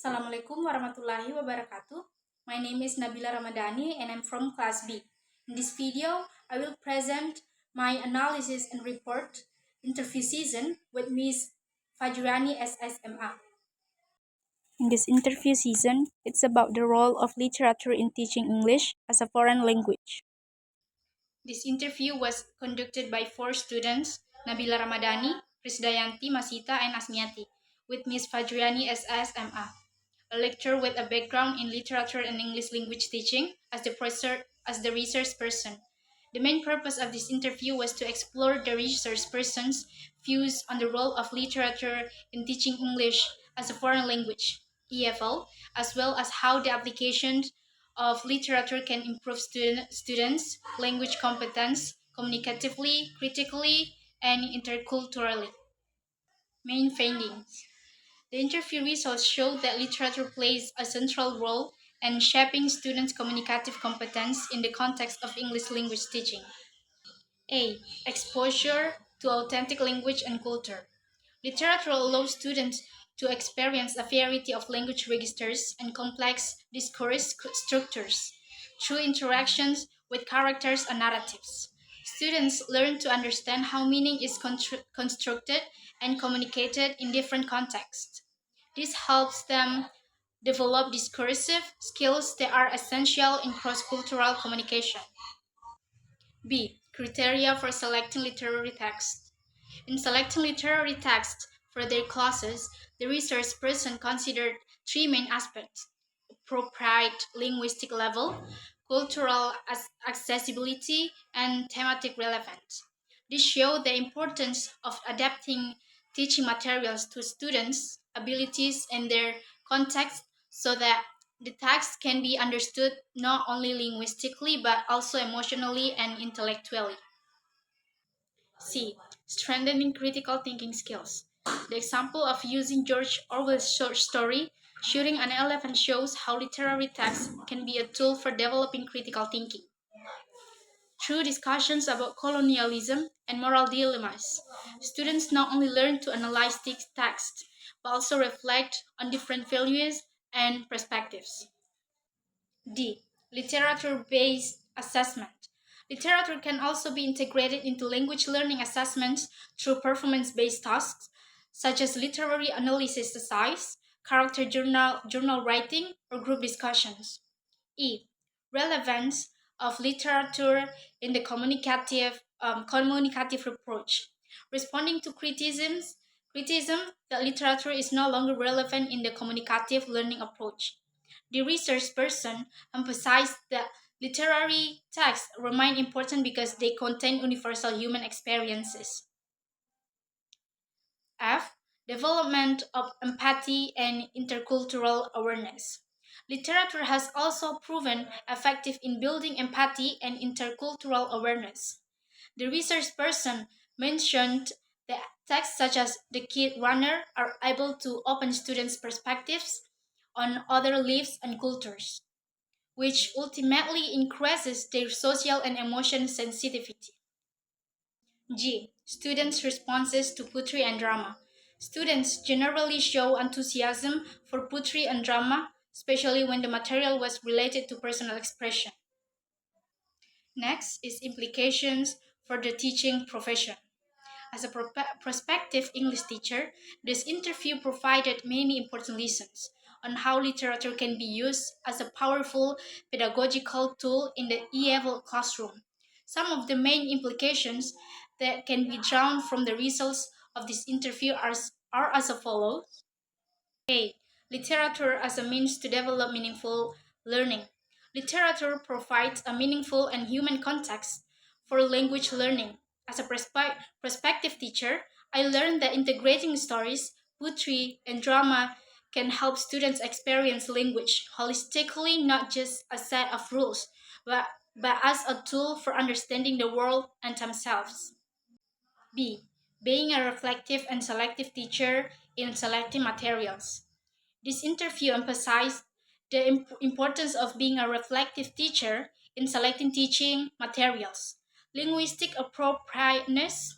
Assalamualaikum warahmatullahi wabarakatuh. My name is Nabila Ramadhani and I'm from Class B. In this video, I will present my analysis and report interview season with Ms. Fajrani SSMA. In this interview season, it's about the role of literature in teaching English as a foreign language. This interview was conducted by 4 students, Nabila Ramadhani, Prisdayanti, Masita, and Asmiati, with Ms. Fajriani SSMA, a lecturer with a background in literature and English language teaching as the research person. The main purpose of this interview was to explore the research person's views on the role of literature in teaching English as a foreign language, EFL, as well as how the application of literature can improve students' language competence communicatively, critically, and interculturally. Main findings. The interview results show that literature plays a central role in shaping students' communicative competence in the context of English language teaching. A. Exposure to authentic language and culture. Literature allows students to experience a variety of language registers and complex discourse structures through interactions with characters and narratives. Students learn to understand how meaning is constructed and communicated in different contexts. This helps them develop discursive skills that are essential in cross-cultural communication. B. Criteria for selecting literary text. In selecting literary text for their classes, the research person considered 3 main aspects: appropriate linguistic level, cultural accessibility, and thematic relevance. This showed the importance of adapting teaching materials to students' abilities and their context so that the text can be understood not only linguistically but also emotionally and intellectually. C. Strengthening critical thinking skills. The example of using George Orwell's short story, Shooting an Elephant, shows how literary text can be a tool for developing critical thinking. Through discussions about colonialism and moral dilemmas, students not only learn to analyze text, but also reflect on different values and perspectives. D. Literature-based assessment. Literature can also be integrated into language learning assessments through performance-based tasks, such as literary analysis essays, character journal writing, or group discussions. E. Relevance of literature in the communicative approach. Responding to criticism that literature is no longer relevant in the communicative learning approach. The research person emphasized that literary texts remain important because they contain universal human experiences. F. Development of empathy and intercultural awareness. Literature has also proven effective in building empathy and intercultural awareness. The research person mentioned that texts such as The Kid Runner are able to open students' perspectives on other lives and cultures, which ultimately increases their social and emotional sensitivity. G. Students' responses to poetry and drama. Students generally show enthusiasm for poetry and drama, especially when the material was related to personal expression. Next is implications for the teaching profession. As a prospective English teacher, this interview provided many important lessons on how literature can be used as a powerful pedagogical tool in the E-level classroom. Some of the main implications that can be drawn from the results of this interview are as follows. A. Literature as a means to develop meaningful learning. Literature provides a meaningful and human context for language learning. As a prospective teacher, I learned that integrating stories, poetry, and drama can help students experience language holistically, not just a set of rules, but as a tool for understanding the world and themselves. B. Being a reflective and selective teacher in selecting materials. This interview emphasized the importance of being a reflective teacher in selecting teaching materials. Linguistic appropriateness,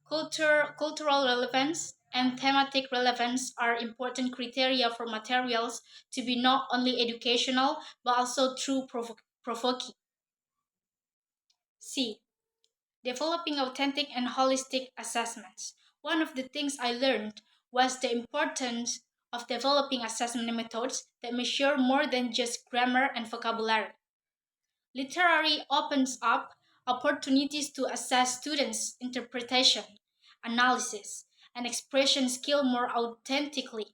cultural relevance, and thematic relevance are important criteria for materials to be not only educational but also true provoking. C. Developing authentic and holistic assessments. One of the things I learned was the importance of developing assessment methods that measure more than just grammar and vocabulary. Literary opens up opportunities to assess students' interpretation, analysis, and expression skill more authentically.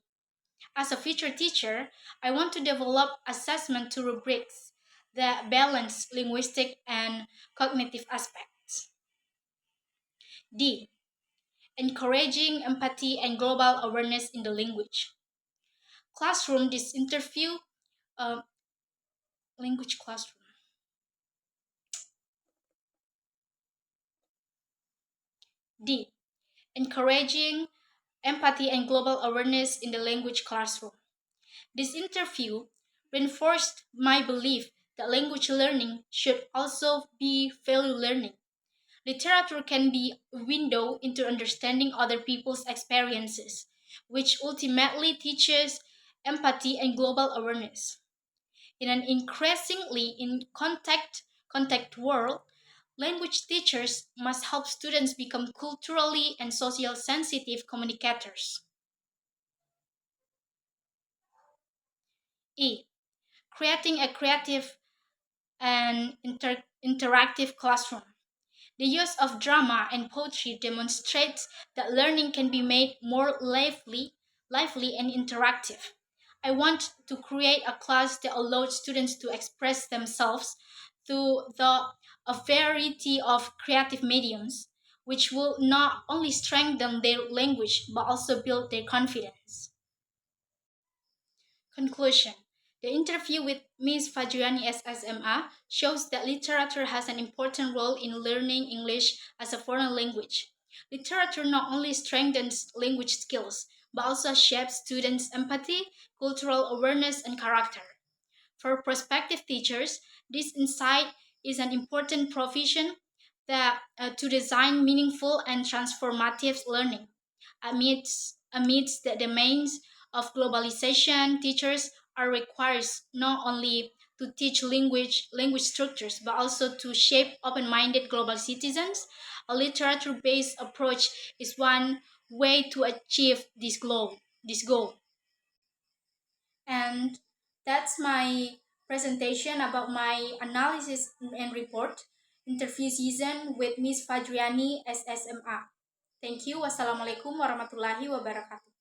As a future teacher, I want to develop assessment to rubrics that balance linguistic and cognitive aspects. D. Encouraging empathy and global awareness in the language. Classroom, this interview, uh, language classroom. D. Encouraging empathy and global awareness in the language classroom. This interview reinforced my belief that language learning should also be value learning. Literature can be a window into understanding other people's experiences, which ultimately teaches empathy and global awareness. In an increasingly in contact world, language teachers must help students become culturally and social sensitive communicators. E. Creating a creative and interactive classroom. The use of drama and poetry demonstrates that learning can be made more lively and interactive. I want to create a class that allows students to express themselves through a variety of creative mediums, which will not only strengthen their language but also build their confidence. Conclusion. The interview with Ms. Fajriani SSMA shows that literature has an important role in learning English as a foreign language. Literature not only strengthens language skills, but also shapes students' empathy, cultural awareness, and character. For prospective teachers, this insight is an important provision to design meaningful and transformative learning. Amidst the demands of globalization, teachers are required not only to teach language structures, but also to shape open-minded global citizens. A literature-based approach is one way to achieve this goal. And that's my presentation about my analysis and report interview season with Miss Fajriani SSMA. Thank you. Wassalamualaikum warahmatullahi wabarakatuh.